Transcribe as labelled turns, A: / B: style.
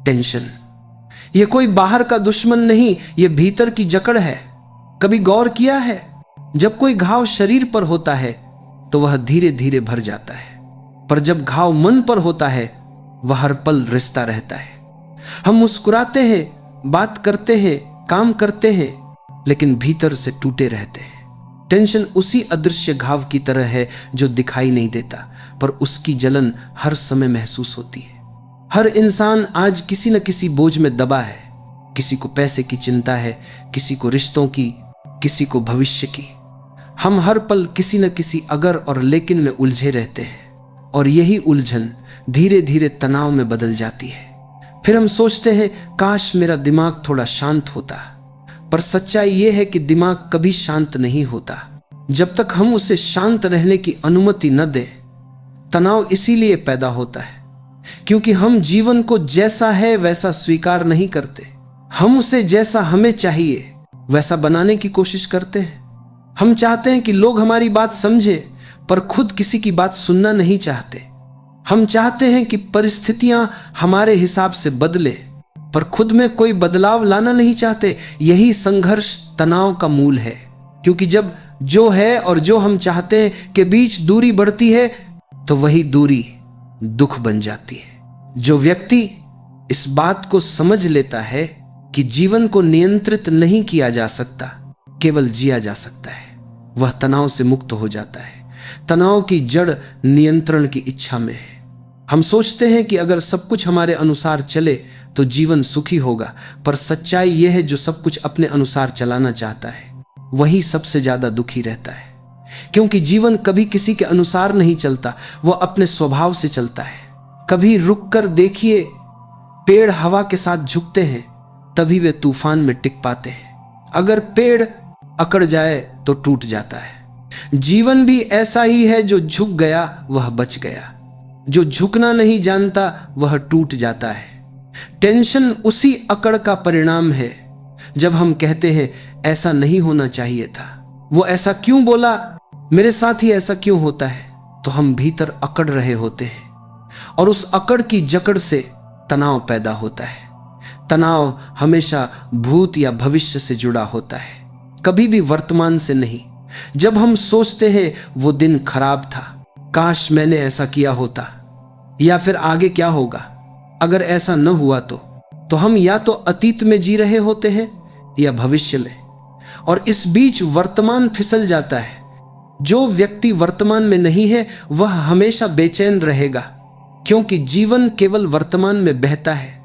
A: Tension. यह कोई बाहर का दुश्मन नहीं, यह भीतर की जकड़ है। कभी गौर किया है, जब कोई घाव शरीर पर होता है तो वह धीरे धीरे भर जाता है, पर जब घाव मन पर होता है वह हर पल रिश्ता रहता है। हम मुस्कुराते हैं, बात करते हैं, काम करते हैं, लेकिन भीतर से टूटे रहते हैं। टेंशन उसी अदृश्य घाव की तरह है जो दिखाई नहीं देता, पर उसकी जलन हर समय महसूस होती है। हर इंसान आज किसी न किसी बोझ में दबा है। किसी को पैसे की चिंता है, किसी को रिश्तों की, किसी को भविष्य की। हम हर पल किसी न किसी अगर और लेकिन में उलझे रहते हैं, और यही उलझन धीरे धीरे तनाव में बदल जाती है। फिर हम सोचते हैं काश मेरा दिमाग थोड़ा शांत होता, पर सच्चाई यह है कि दिमाग कभी शांत नहीं होता जब तक हम उसे शांत रहने की अनुमति न दें। तनाव इसीलिए पैदा होता है क्योंकि हम जीवन को जैसा है वैसा स्वीकार नहीं करते। हम उसे जैसा हमें चाहिए वैसा बनाने की कोशिश करते हैं। हम चाहते हैं कि लोग हमारी बात समझे, पर खुद किसी की बात सुनना नहीं चाहते। हम चाहते हैं कि परिस्थितियां हमारे हिसाब से बदले, पर खुद में कोई बदलाव लाना नहीं चाहते। यही संघर्ष तनाव का मूल है, क्योंकि जब जो है और जो हम चाहते हैं के बीच दूरी बढ़ती है तो वही दूरी दुख बन जाती है। जो व्यक्ति इस बात को समझ लेता है कि जीवन को नियंत्रित नहीं किया जा सकता, केवल जिया जा सकता है, वह तनाव से मुक्त हो जाता है। तनाव की जड़ नियंत्रण की इच्छा में है। हम सोचते हैं कि अगर सब कुछ हमारे अनुसार चले तो जीवन सुखी होगा, पर सच्चाई यह है जो सब कुछ अपने अनुसार चलाना चाहता है वही सबसे ज्यादा दुखी रहता है, क्योंकि जीवन कभी किसी के अनुसार नहीं चलता, वह अपने स्वभाव से चलता है। कभी रुक कर देखिए, पेड़ हवा के साथ झुकते हैं तभी वे तूफान में टिक पाते हैं। अगर पेड़ अकड़ जाए तो टूट जाता है। जीवन भी ऐसा ही है, जो झुक गया वह बच गया, जो झुकना नहीं जानता वह टूट जाता है। टेंशन उसी अकड़ का परिणाम है। जब हम कहते हैं ऐसा नहीं होना चाहिए था, वो ऐसा क्यों बोला, मेरे साथ ही ऐसा क्यों होता है, तो हम भीतर अकड़ रहे होते हैं, और उस अकड़ की जकड़ से तनाव पैदा होता है। तनाव हमेशा भूत या भविष्य से जुड़ा होता है, कभी भी वर्तमान से नहीं। जब हम सोचते हैं वो दिन खराब था, काश मैंने ऐसा किया होता, या फिर आगे क्या होगा अगर ऐसा न हुआ तो हम या तो अतीत में जी रहे होते हैं या भविष्य में, और इस बीच वर्तमान फिसल जाता है। जो व्यक्ति वर्तमान में नहीं है वह हमेशा बेचैन रहेगा, क्योंकि जीवन केवल वर्तमान में बहता है।